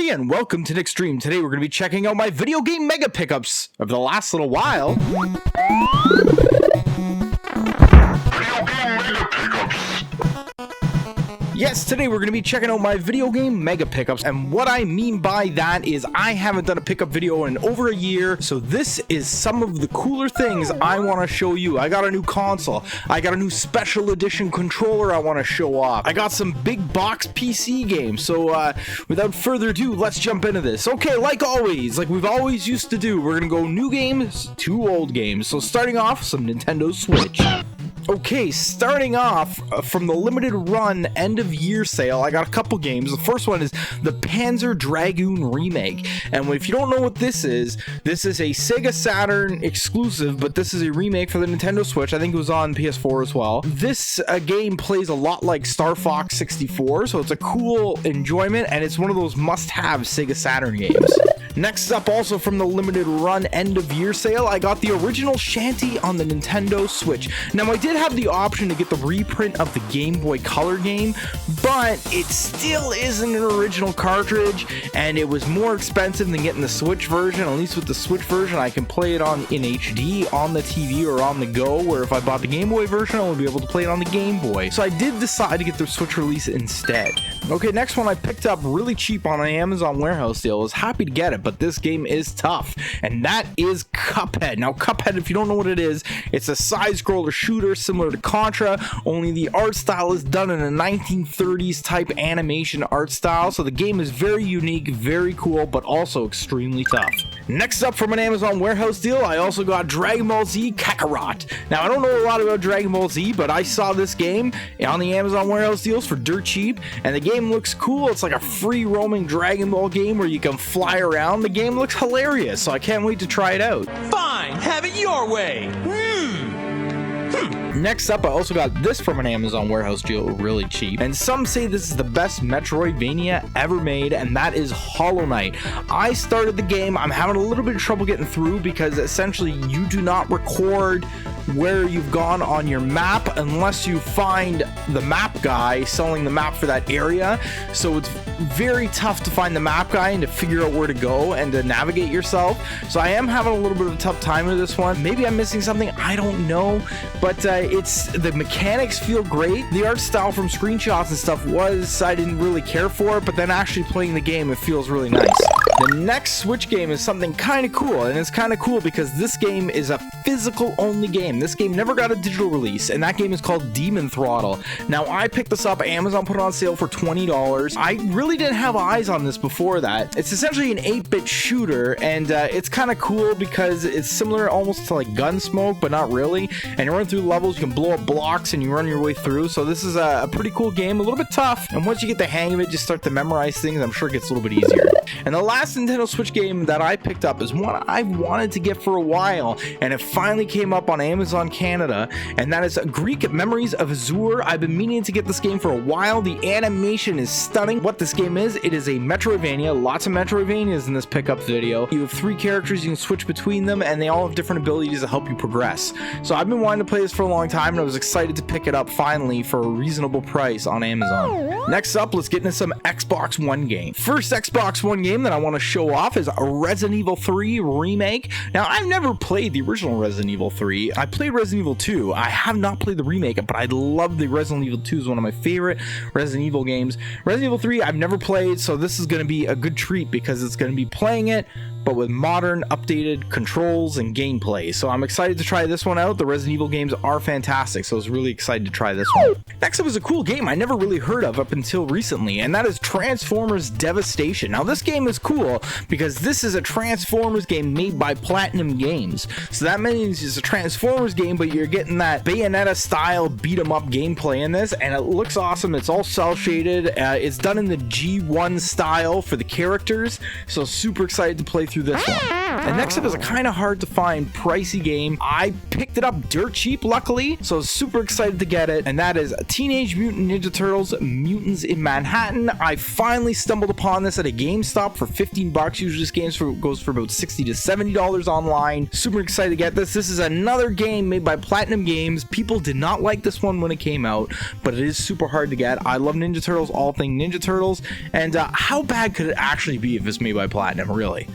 everybody, and welcome to Nick's Stream. Today we're going to be checking out my video game mega pickups of the last little while. Yes, today we're going to be checking out my video game mega pickups, and what I mean by that is I haven't done a pickup video in over a year, so this is some of the cooler things I want to show you. I got a new console, I got a new special edition controller I want to show off, I got some big box PC games, so without further ado, let's jump into this. Okay, like always, like we've always used to do, we're going to go new games to old games. So starting off, some Nintendo Switch. Okay, starting off from the limited run end of year sale, I got a couple games. The first one is the Panzer Dragoon remake, and if you don't know what this is a Sega Saturn exclusive, but this is a remake for the Nintendo Switch. I think it was on PS4 as well. This game plays a lot like Star Fox 64, so it's a cool enjoyment, and it's one of those must-have Sega Saturn games. Next up, also from the limited run end of year sale, I got the original Shanty on the Nintendo Switch. Now, I did have the option to get the reprint of the Game Boy Color game, but it still isn't an original cartridge, and it was more expensive than getting the Switch version. At least with the Switch version, I can play it in HD on the TV or on the go, where if I bought the Game Boy version, I would be able to play it on the Game Boy. So I did decide to get the Switch release instead. Okay, next one I picked up really cheap on an Amazon warehouse deal. I was happy to get it, but this game is tough, and that is Cuphead. Now, Cuphead, if you don't know what it is, it's a side-scroller shooter similar to Contra, only the art style is done in a 1930s type animation art style, so the game is very unique, very cool, but also extremely tough. Next up, from an Amazon warehouse deal, I also got Dragon Ball Z Kakarot. Now, I don't know a lot about Dragon Ball Z, but I saw this game on the Amazon warehouse deals for dirt cheap, and the game looks cool. It's like a free roaming Dragon Ball game where you can fly around. The game looks hilarious, so I can't wait to try it out. Fine, have it your way. Next up, I also got this from an Amazon warehouse deal really cheap, and some say this is the best Metroidvania ever made, and that is Hollow Knight. I started the game. I'm having a little bit of trouble getting through because essentially you do not record where you've gone on your map unless you find the map guy selling the map for that area, so it's very tough to find the map guy and to figure out where to go and to navigate yourself. So I am having a little bit of a tough time with this one. Maybe I'm missing something, I don't know, but the mechanics feel great. The art style from screenshots and stuff I didn't really care for it, but then actually playing the game, it feels really nice. The next Switch game is something kind of cool, and it's kind of cool because this game is a physical only game. This game never got a digital release, and that game is called Demon Throttle. Now, I picked this up, Amazon put it on sale for $20. I really didn't have eyes on this before that. It's essentially an 8-bit shooter, and it's kind of cool because it's similar almost to like Gunsmoke, but not really. And you run through levels, you can blow up blocks, and you run your way through. So this is a pretty cool game, a little bit tough, and once you get the hang of it, just start to memorize things, I'm sure it gets a little bit easier. And the last Nintendo Switch game that I picked up is one I've wanted to get for a while, and it finally came up on Amazon Canada, and that is Greek Memories of Azure. I've been meaning to get this game for a while. The animation is stunning. What this game is, it is a Metroidvania. Lots of Metroidvanias in this pickup video. You have 3 characters, you can switch between them, and they all have different abilities to help you progress. So I've been wanting to play this for a long time, and I was excited to pick it up finally for a reasonable price on Amazon. Next up, let's get into some Xbox One game. First Xbox One game that I want to show off is a Resident Evil 3 remake. Now, I've never played the original Resident Evil 3. I played Resident Evil 2. I have not played the remake, but I love the Resident Evil 2. Is one of my favorite Resident Evil games. Resident Evil 3 I've never played, so this is going to be a good treat because it's going to be playing it but with modern, updated controls and gameplay. So I'm excited to try this one out. The Resident Evil games are fantastic, so I was really excited to try this one. Next up is a cool game I never really heard of up until recently, and that is Transformers Devastation. Now, this game is cool because this is a Transformers game made by Platinum Games. So that means it's a Transformers game, but you're getting that Bayonetta-style beat-em-up gameplay in this, and it looks awesome. It's all cel-shaded. It's done in the G1 style for the characters, so super excited to play through this one. And next up is a kind of hard to find pricey game. I picked it up dirt cheap, luckily, so I was super excited to get it, and that is Teenage Mutant Ninja Turtles Mutants in Manhattan. I finally stumbled upon this at a GameStop for 15 bucks. Usually this game goes for about $60 to $70 online. Super excited to get this. This is another game made by Platinum Games. People did not like this one when it came out, but it is super hard to get. I love Ninja Turtles, all things Ninja Turtles, and how bad could it actually be if it's made by Platinum, really?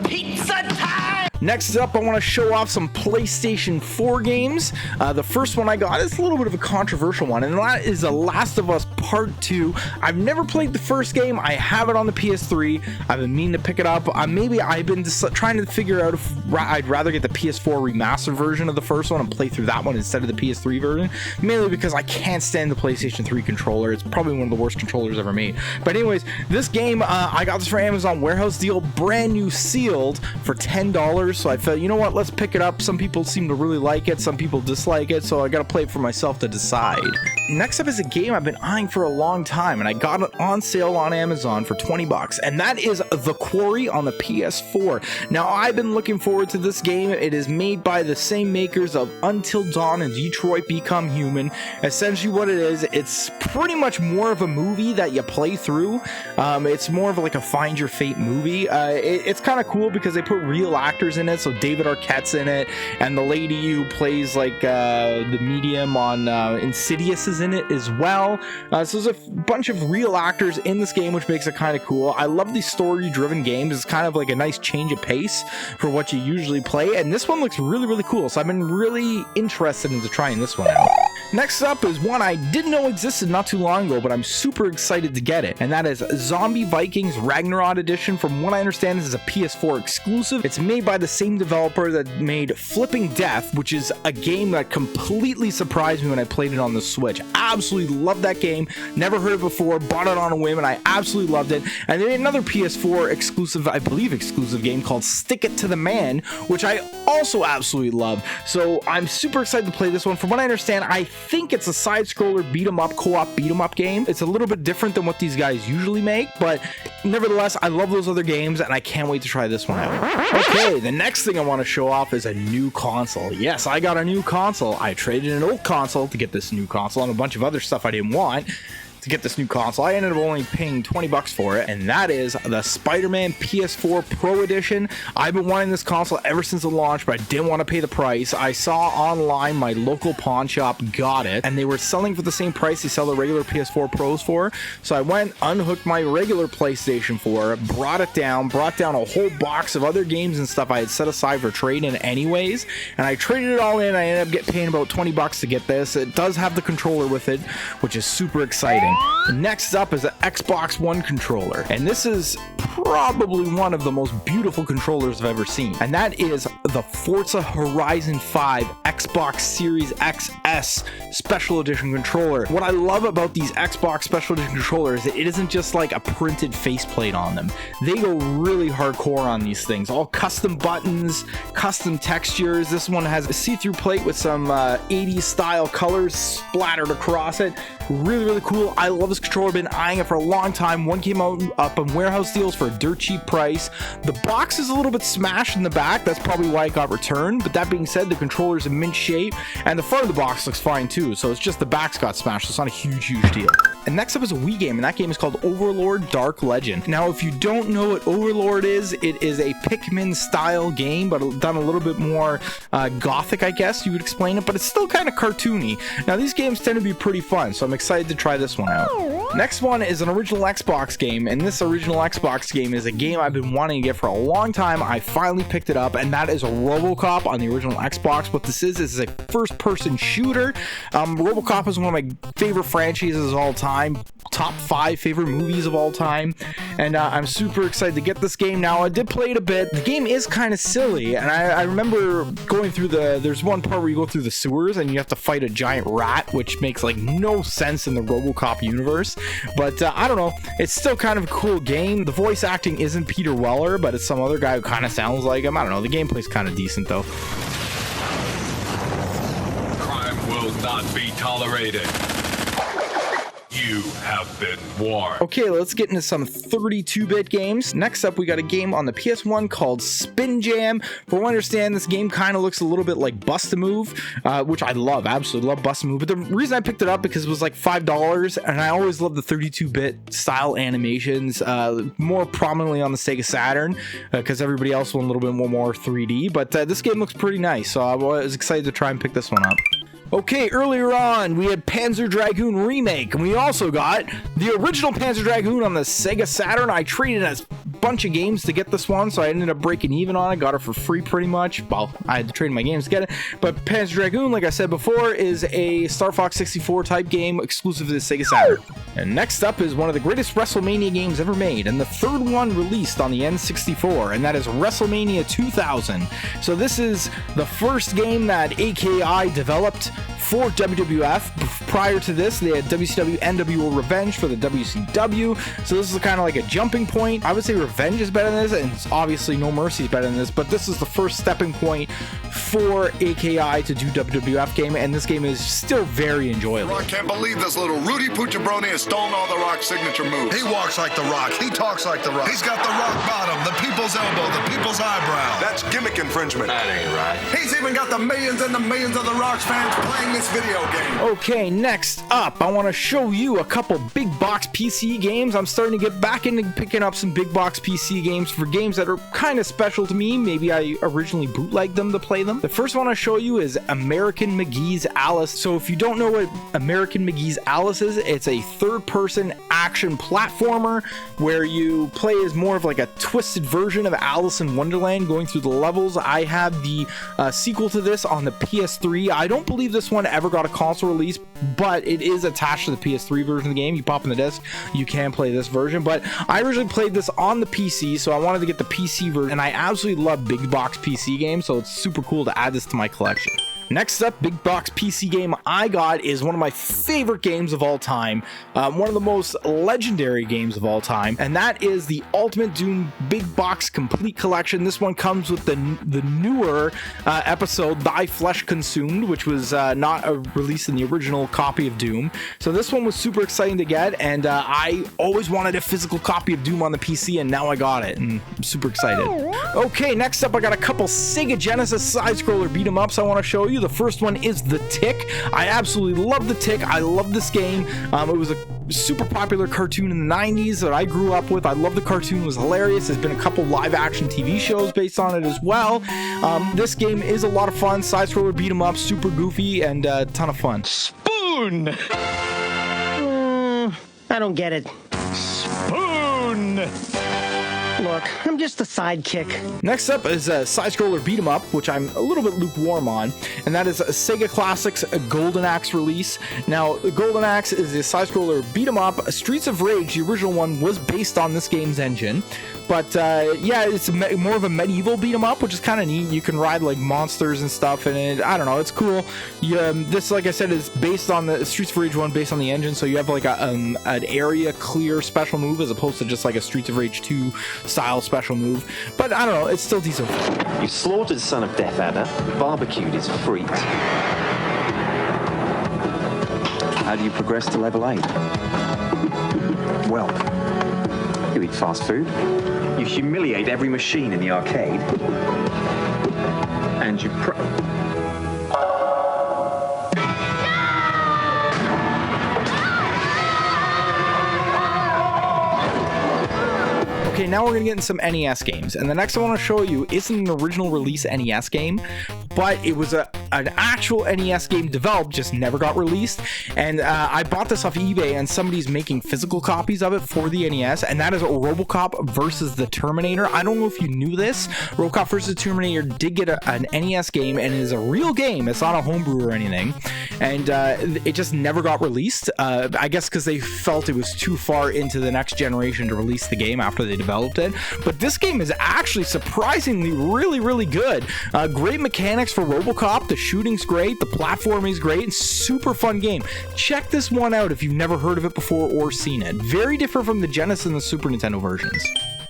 Pizza time! Next up, I want to show off some PlayStation 4 games. The first one I got is a little bit of a controversial one, and that is The Last of Us Part 2. I've never played the first game. I have it on the PS3. I've been meaning to pick it up. Maybe I've been trying to figure out if I'd rather get the PS4 remastered version of the first one and play through that one instead of the PS3 version, mainly because I can't stand the PlayStation 3 controller. It's probably one of the worst controllers ever made. But anyways, this game, I got this for Amazon Warehouse deal, brand new sealed for $10. So I felt, you know what, let's pick it up. Some people seem to really like it, some people dislike it, so I gotta play it for myself to decide. Next up is a game I've been eyeing for a long time, and I got it on sale on Amazon for 20 bucks, and that is The Quarry on the PS4. Now, I've been looking forward to this game. It is made by the same makers of Until Dawn and Detroit Become Human. Essentially what it is, it's pretty much more of a movie that you play through. It's more of like a Find Your Fate movie. It's kind of cool because they put real actors in it, so David Arquette's in it, and the lady who plays like the medium on Insidious is in it as well. So there's a bunch of real actors in this game, which makes it kind of cool. I love these story-driven games. It's kind of like a nice change of pace for what you usually play, and this one looks really, really cool, so I've been really interested into trying this one out. Next up is one I didn't know existed not too long ago, but I'm super excited to get it, and that is Zombie Vikings Ragnarok Edition. From what I understand, this is a PS4 exclusive. It's made by the same developer that made Flipping Death, which is a game that completely surprised me when I played it on the Switch. Absolutely loved that game. Never heard it before, bought it on a whim, and I absolutely loved it. And they made another PS4 exclusive, I believe exclusive game called Stick It to the Man, which I also absolutely love. So I'm super excited to play this one. From what I understand, I think it's a side-scroller beat-em-up, co-op beat-em-up game. It's a little bit different than what these guys usually make, but nevertheless, I love those other games, and I can't wait to try this one out. Okay, the next thing I want to show off is a new console. Yes, I got a new console. I traded an old console to get this new console and a bunch of other stuff I didn't want to get this new console. I ended up only paying 20 bucks for it, and that is the Spider-Man PS4 Pro Edition. I've been wanting this console ever since it launched, but I didn't want to pay the price. I saw online my local pawn shop got it, and they were selling for the same price they sell the regular PS4 Pros for. So I went, unhooked my regular PlayStation 4, brought down a whole box of other games and stuff I had set aside for trade-in anyways, and I traded it all in. I ended up paying about 20 bucks to get this. It does have the controller with it, which is super exciting. Next up is the Xbox One controller, and this is probably one of the most beautiful controllers I've ever seen, and that is the Forza Horizon 5 Xbox Series XS Special Edition controller. What I love about these Xbox Special Edition controllers is it isn't just like a printed faceplate on them. They go really hardcore on these things. All custom buttons, custom textures. This one has a see-through plate with some 80s style colors splattered across it. Really, really cool. I love this controller. I've been eyeing it for a long time. One came out up on warehouse deals for a dirt cheap price. The box is a little bit smashed in the back. That's probably why it got returned. But that being said, the controller's in mint shape, and the front of the box looks fine too. So it's just the back's got smashed. So it's not a huge deal. And next up is a Wii game, and that game is called Overlord Dark Legend. Now, if you don't know what Overlord is, it is a Pikmin style game, but done a little bit more gothic, I guess you would explain it, but it's still kind of cartoony. Now, these games tend to be pretty fun, so I'm excited to try this one out. Next one is an original Xbox game, and this original Xbox game is a game I've been wanting to get for a long time. I finally picked it up, and that is RoboCop on the original Xbox. What this is a first-person shooter. RoboCop is one of my favorite franchises of all time, top 5 favorite movies of all time, and I'm super excited to get this game now. I did play it a bit. The game is kind of silly, and I remember going through there's one part where you go through the sewers and you have to fight a giant rat, which makes like no sense in the RoboCop universe, but I don't know, it's still kind of a cool game. The voice acting isn't Peter Weller, but it's some other guy who kind of sounds like him. I don't know, the gameplay's kind of decent though. Crime will not be tolerated. You You have been warned. Okay, let's get into some 32-bit games. Next up, we got a game on the PS1 called Spin Jam. From what I understand, this game kind of looks a little bit like Bust-A-Move, which I love, absolutely love Bust-A-Move. But the reason I picked it up because it was like $5, and I always love the 32-bit style animations, more prominently on the Sega Saturn, because everybody else went a little bit more 3D. But this game looks pretty nice, so I was excited to try and pick this one up. Okay, earlier on, we had Panzer Dragoon Remake, and we also got the original Panzer Dragoon on the Sega Saturn. I traded a bunch of games to get this one, so I ended up breaking even on it. Got it for free pretty much. Well, I had to trade my games to get it. But Panzer Dragoon, like I said before, is a Star Fox 64 type game exclusive to the Sega Saturn. And next up is one of the greatest WrestleMania games ever made, and the third one released on the N64, and that is WrestleMania 2000. So this is the first game that AKI developed for WWF. Prior to this, they had WCW NWO Revenge for the WCW. So this is kind of like a jumping point. I would say Revenge is better than this, and obviously No Mercy is better than this, but this is the first stepping point for AKI to do WWF game, and this game is still very enjoyable. I can't believe this little Rudy Pucciabroni has stolen all the Rock's signature moves. He walks like the Rock. He talks like the Rock. He's got the rock bottom, the people's elbow, the people's eyebrow. That's gimmick infringement. That ain't right. He's even got the millions and the millions of the Rock's fans playing this video game. Okay, next up, I want to show you a couple big box PC games. I'm starting to get back into picking up some big box PC games for games that are kind of special to me. Maybe I originally bootlegged them to play them. The first one I show you is American McGee's Alice. So if you don't know what American McGee's Alice is, it's a third-person action platformer where you play as more of like a twisted version of Alice in Wonderland going through the levels. I have the sequel to this on the PS3. I don't believe this one ever got a console release, but it is attached to the PS3 version of the game. You pop in the disc, you can play this version, but I originally played this on the PC, so I wanted to get the PC version, and I absolutely love big box PC games, so it's super cool to add this to my collection. Next up, big box PC game I got is one of my favorite games of all time, one of the most legendary games of all time, and that is the Ultimate Doom Big Box Complete Collection. This one comes with the newer episode, Thy Flesh Consumed, which was not released in the original copy of Doom. So this one was super exciting to get, and I always wanted a physical copy of Doom on the PC, and now I got it, and I'm super excited. Okay, next up, I got a couple Sega Genesis side-scroller beat-em-ups I want to show you. The first one is The Tick. I absolutely love The Tick. I love this game. It was a super popular cartoon in the 90s that I grew up with. I love the cartoon. It was hilarious. There's been a couple live action TV shows based on it as well. This game is a lot of fun. Side-scroller beat 'em up, super goofy, and a ton of fun. Spoon! I don't get it. Spoon! Look, I'm just a sidekick. Next up is a side-scroller beat 'em up, which I'm a little bit lukewarm on, and that is a Sega Classics Golden Axe release. Now, the Golden Axe is a side-scroller beat 'em up. Streets of Rage, the original one, was based on this game's engine, but yeah, it's more of a medieval beat 'em up, which is kind of neat. You can ride like monsters and stuff, and I don't know, it's cool. This, like I said, is based on the Streets of Rage one, based on the engine, so you have like an area clear special move as opposed to just like a Streets of Rage 2 style special move, but I don't know, it's still decent fun. You slaughtered Son of Death Adder, barbecued his freaks. How do you progress to level 8? Well, you eat fast food, you humiliate every machine in the arcade, and you Okay, now we're gonna get into some NES games, and the next I want to show you isn't an original release NES game, but it was an actual NES game developed, just never got released. And I bought this off eBay, and somebody's making physical copies of it for the NES, and that is RoboCop versus the Terminator. I don't know if you knew this. RoboCop versus the Terminator did get an NES game, and it is a real game. It's not a homebrew or anything, and it just never got released. I guess because they felt it was too far into the next generation to release the game after they developed it. But this game is actually surprisingly really good. Great mechanics for RoboCop. The shooting's great, the platforming is great, and super fun game. Check this one out if you've never heard of it before or seen it. Very different from the Genesis and the Super Nintendo versions.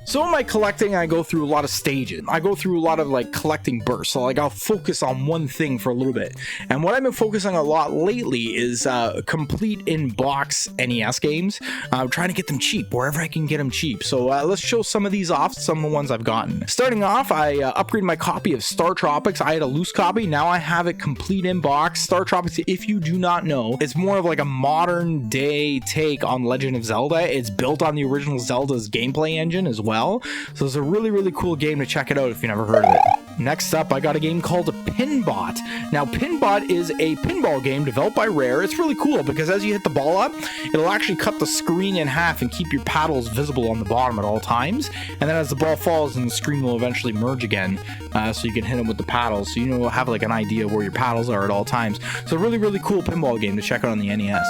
So in my collecting, I go through a lot of stages. I go through a lot of like collecting bursts. So like I'll focus on one thing for a little bit. And what I've been focusing a lot lately is complete in-box NES games. I'm trying to get them cheap wherever I can get them cheap. So let's show some of these off, some of the ones I've gotten. Starting off, I upgraded my copy of Star Tropics. I had a loose copy. Now I have it complete in box. Star Tropics, if you do not know, it's more of like a modern day take on Legend of Zelda. It's built on the original Zelda's gameplay engine as well. So it's a really, really cool game to check it out if you never heard of it. Next up, I got a game called Pinbot. Now, Pinbot is a pinball game developed by Rare. It's really cool because as you hit the ball up, it'll actually cut the screen in half and keep your paddles visible on the bottom at all times. And then as the ball falls, then the screen will eventually merge again, so you can hit them with the paddles. So you'll have like an idea where your paddles are at all times. So a really, really cool pinball game to check out on the NES.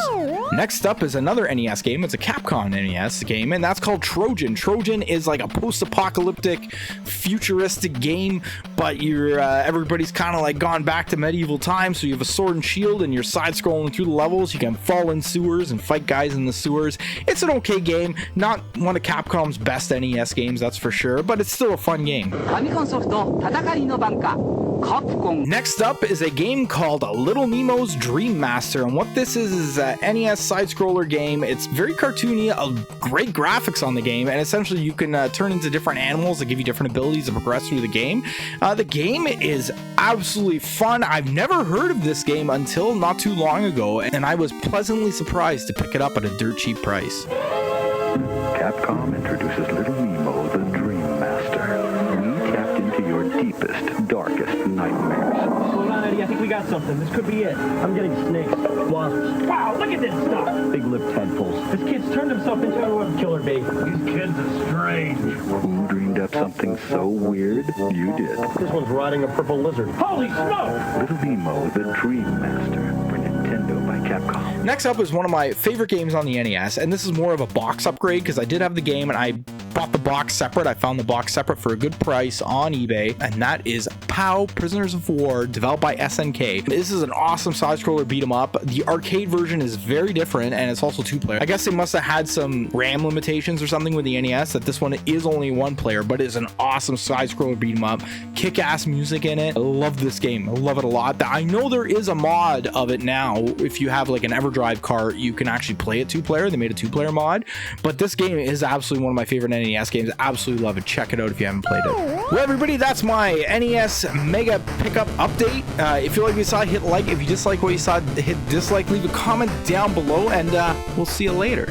Next up is another NES game. It's a Capcom NES game, and that's called Trojan. Trojan is like a post-apocalyptic, futuristic game, but you're everybody's kind of like gone back to medieval times. So you have a sword and shield, and you're side-scrolling through the levels. You can fall in sewers and fight guys in the sewers. It's an okay game, not one of Capcom's best NES games, that's for sure, but it's still a fun game. Next up is a game called Little Nemo's Dream Master, and what this is a NES side-scroller game. It's very cartoony, great graphics on the game, and essentially you can turn into different animals that give you different abilities to progress through the game. The game is absolutely fun. I've never heard of this game until not too long ago, and I was pleasantly surprised to pick it up at a dirt cheap price. Capcom introduces Little Nemo, the Dream Master. We tapped into your deepest, darkest nightmares. Hold on, Eddie. I think we got something. This could be it. I'm getting snakes, wasps. Wow, look at this stuff. Big-lipped tadpoles. This kid's turned himself into a killer bee. These kids are strange. Who dreamed up something so weird? You did. This one's riding a purple lizard. Holy smoke! Little Nemo, the Dream Master, for Nintendo by Capcom. Next up is one of my favorite games on the NES, and this is more of a box upgrade because I did have the game and I bought the box separate. I found the box separate for a good price on eBay, and that is POW Prisoners of War, developed by SNK. This is an awesome side-scroller beat 'em up. The arcade version is very different, and it's also two-player. I guess they must have had some RAM limitations or something with the NES that this one is only one player, but it's an awesome side-scroller beat 'em up. Kick-ass music in it. I love this game. I love it a lot. I know there is a mod of it now. If you have like an EverDrive cart, you can actually play it two-player. They made a two-player mod, but this game is absolutely one of my favorite NES games. Absolutely love it. Check it out if you haven't played it. Well, everybody, that's my NES Mega Pickup update. If you like what you saw, hit like. If you dislike what you saw, hit dislike. Leave a comment down below, and we'll see you later.